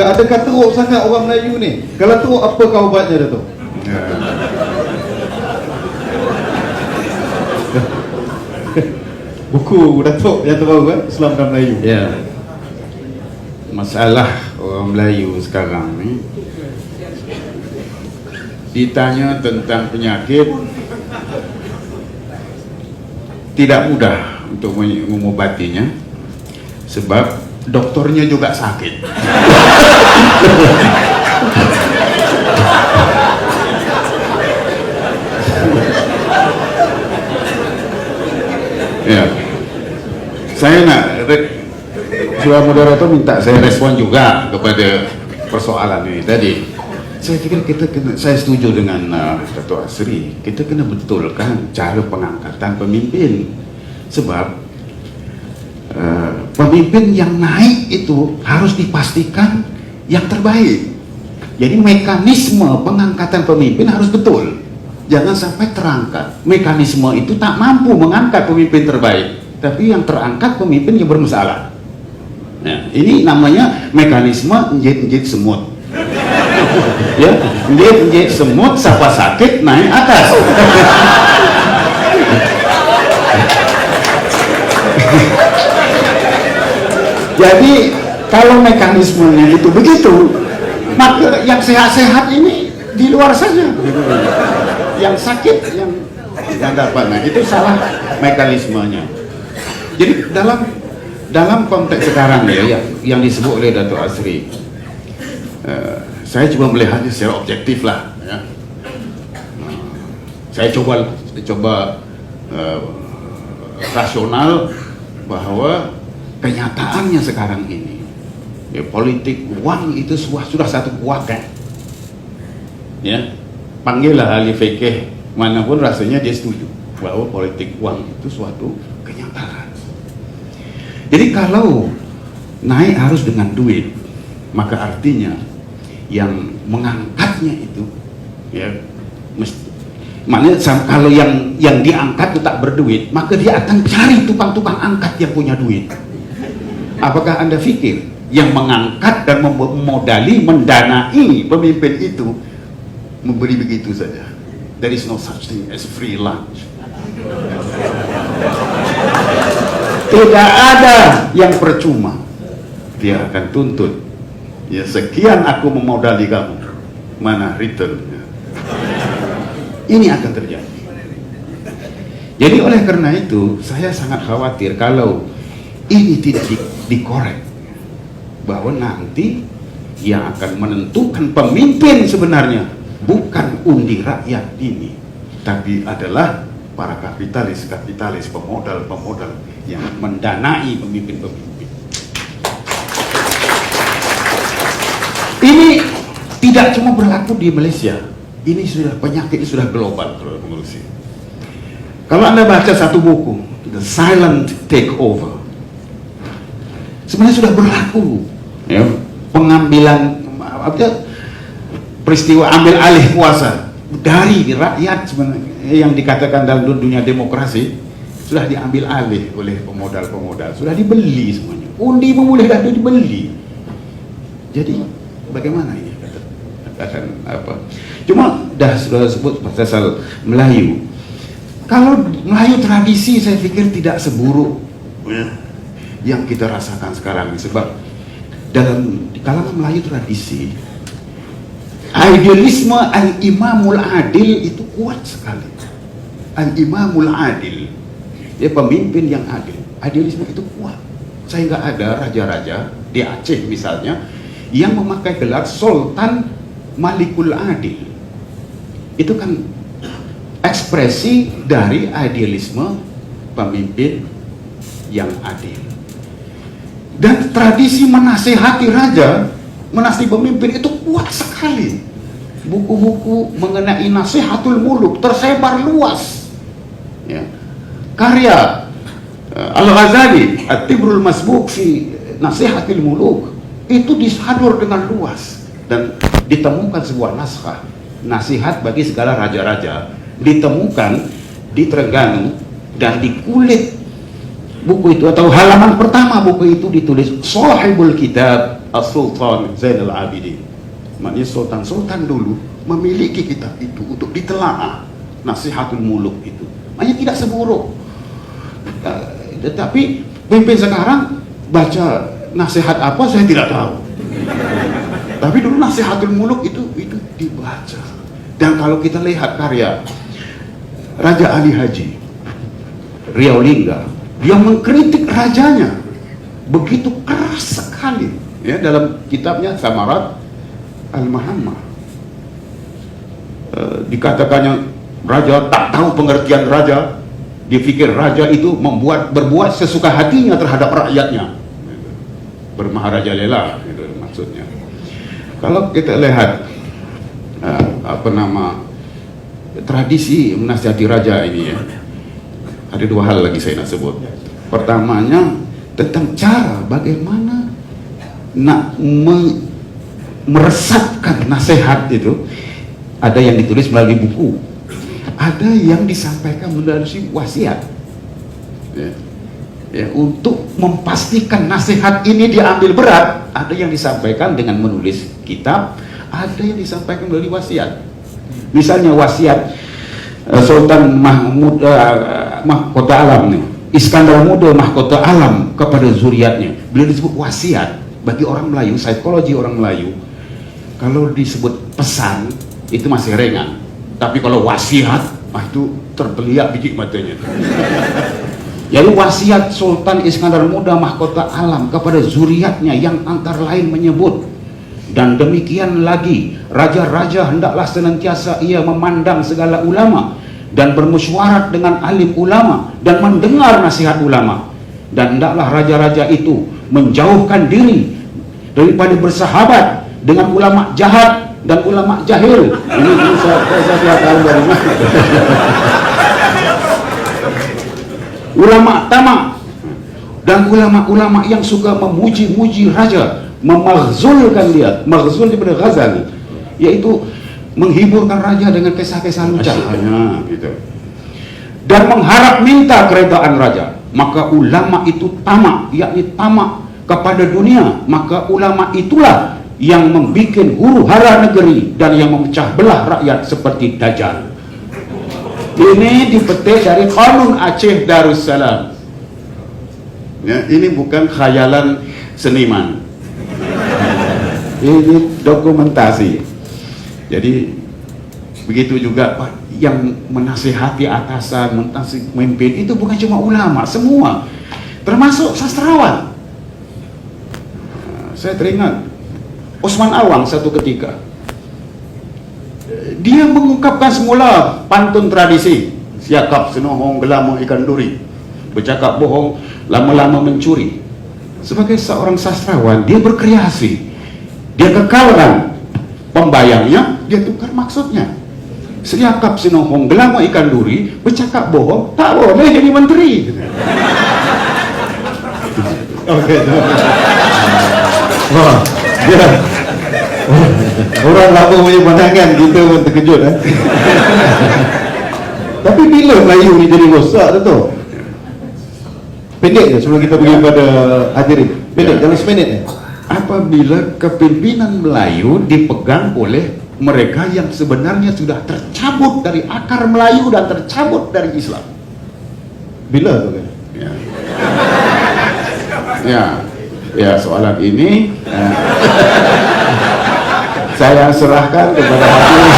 Adakah teruk sangat orang Melayu ni? Kalau teruk, apakah ubatnya Dato'? Buku Dato' yang terbaru kan, Islam dan Melayu. Ya, masalah orang Melayu sekarang ni, ditanya tentang penyakit, tidak mudah untuk mengobatinya, sebab doktornya juga sakit. Ya, saya nak Sudah moderator minta saya respon juga kepada persoalan ini tadi. Saya pikir saya setuju dengan Dato' Asri. Kita kena betulkan cara pengangkatan pemimpin, sebab pemimpin yang naik itu harus dipastikan yang terbaik. Jadi mekanisme pengangkatan pemimpin harus betul. Jangan sampai terangkat mekanisme itu tak mampu mengangkat pemimpin terbaik, tapi yang terangkat pemimpin yang bermasalah. Nah, ini namanya mekanisme njit-njit semut. Ya, njit-njit semut, siapa sakit naik atas. Jadi kalau mekanismenya itu begitu, maka yang sehat-sehat ini di luar saja. Yang sakit yang dapat, nah itu salah mekanismenya. Jadi dalam konteks sekarang ya yang disebut oleh Dato' Asri, saya coba melihatnya secara objektif lah ya. Saya coba rasional bahwa kenyataannya sekarang ini ya, politik uang itu sudah satu keluarga ya. Panggillah ahli fikih manapun, rasanya dia setuju bahwa politik uang itu suatu kenyataan. Jadi kalau naik harus dengan duit, maka artinya yang mengangkatnya itu ya maknanya kalau yang diangkat itu tak berduit, maka dia akan cari tukang-tukang angkat yang punya duit. Apakah Anda pikir yang mengangkat dan memodali, mendanai pemimpin itu memberi begitu saja? There is no such thing as free lunch. Tidak ada yang percuma. Dia akan tuntut, ya sekian aku memodali kamu, mana returnnya? Ini akan terjadi. Jadi oleh karena itu saya sangat khawatir kalau ini tidak dikorek, bahwa nanti yang akan menentukan pemimpin sebenarnya bukan undi rakyat ini, tapi adalah para kapitalis, pemodal yang mendanai pemimpin-pemimpin. Ini tidak cuma berlaku di Malaysia, ini sudah penyakit, ini sudah global menurut saya. Kalau Anda baca satu buku, The Silent Takeover, sebenarnya sudah berlaku ya, pengambilan peristiwa ambil alih kuasa dari rakyat sebenarnya, yang dikatakan dalam dunia demokrasi sudah diambil alih oleh pemodal-pemodal, sudah dibeli semuanya. Undi memulai dah dibeli. Jadi bagaimana ini akan apa? Cuma sudah sebut pasal Melayu. Kalau Melayu tradisi saya pikir tidak seburuk yang kita rasakan sekarang, sebab di kalangan Melayu tradisi idealisme al-imamul adil itu kuat sekali. Al-imamul adil, ya pemimpin yang adil, idealisme itu kuat, sehingga ada raja-raja di Aceh misalnya yang memakai gelar Sultan Malikul Adil. Itu kan ekspresi dari idealisme pemimpin yang adil. Dan tradisi menasihati raja, menasihati pemimpin itu kuat sekali. Buku-buku mengenai nasihatul muluk tersebar luas ya. Karya Al-Ghazali At-Tibrul Masbuk fi Nasihatil Muluk itu disadur dengan luas, dan ditemukan sebuah naskah nasihat bagi segala raja-raja, ditemukan di Terengganu, dan di kulit buku itu atau halaman pertama buku itu ditulis Sahibul Kitab As-Sultan Zainal Abidin. Maknanya sultan-sultan dulu memiliki kitab itu untuk ditelaah, Nasihatul Muluk itu. Maknanya tidak seburuk. Tetapi pemimpin sekarang baca nasihat apa saya tidak tahu. Tapi dulu Nasihatul Muluk itu dibaca. Dan kalau kita lihat karya Raja Ali Haji Riau Lingga, dia mengkritik rajanya begitu keras sekali ya, dalam kitabnya Samarat Al-Mahammah. Dikatakannya raja tak tahu pengertian raja, dia pikir raja itu berbuat sesuka hatinya terhadap rakyatnya, bermaharajalela itu maksudnya. Kalau kita lihat tradisi menasihati raja ini ya, ada dua hal lagi saya nak sebut. Pertamanya tentang cara bagaimana nak meresapkan nasihat itu. Ada yang ditulis melalui buku, ada yang disampaikan melalui wasiat ya, untuk memastikan nasihat ini diambil berat. Ada yang disampaikan dengan menulis kitab, ada yang disampaikan melalui wasiat. Misalnya wasiat Sultan Mahmud Mahkota Alam nih, Iskandar Muda Mahkota Alam kepada zuriatnya, beliau disebut wasiat. Bagi orang Melayu, psikologi orang Melayu, kalau disebut pesan itu masih ringan, tapi kalau wasiat itu terbeliak biji matanya. Jadi wasiat Sultan Iskandar Muda Mahkota Alam kepada zuriatnya yang antara lain menyebut, dan demikian lagi raja-raja hendaklah senantiasa ia memandang segala ulama dan bermusyawarah dengan alim ulama dan mendengar nasihat ulama, dan hendaklah raja-raja itu menjauhkan diri daripada bersahabat dengan ulama jahat dan ulama jahil. Ini saya tahu dari mana. Ulama tamak dan ulama-ulama yang suka memuji-muji raja, memaghzulkan dia, maghzul daripada ghazal, yaitu menghiburkan raja dengan kisah-kisah lucu gitu, dan mengharap minta keredaan raja. Maka ulama itu tamak, yakni tamak kepada dunia. Maka ulama itulah yang membuat huru hara negeri dan yang memecah belah rakyat seperti Dajjal. Ini dipetik dari Qanun Aceh Darussalam ya, ini bukan khayalan seniman, ini dokumentasi. Jadi begitu juga Pak, yang menasihati atasan, menasihati pemimpin itu bukan cuma ulama, semua termasuk sastrawan. Saya teringat Osman Awang satu ketika dia mengungkapkan semula pantun tradisi, siakap senohong gelama ikan duri, bercakap bohong lama-lama mencuri. Sebagai seorang sastrawan, dia berkreasi, dia kekalkan pembayangnya, dia tukar maksudnya. Siakap senohong gelama ikan duri, bercakap bohong tak boleh jadi menteri. Oke. Wah, ya. Orang lama punya pandangan kita pun terkejut Tapi bila Melayu ni jadi rosak tu? Pendek je sebelum kita pergi pada hadirin. Pendek, dalam seminit. Apabila kepimpinan Melayu dipegang oleh mereka yang sebenarnya sudah tercabut dari akar Melayu dan tercabut dari Islam. Bila tu kan? Ya, soalan ini saya serahkan kepada hadirin.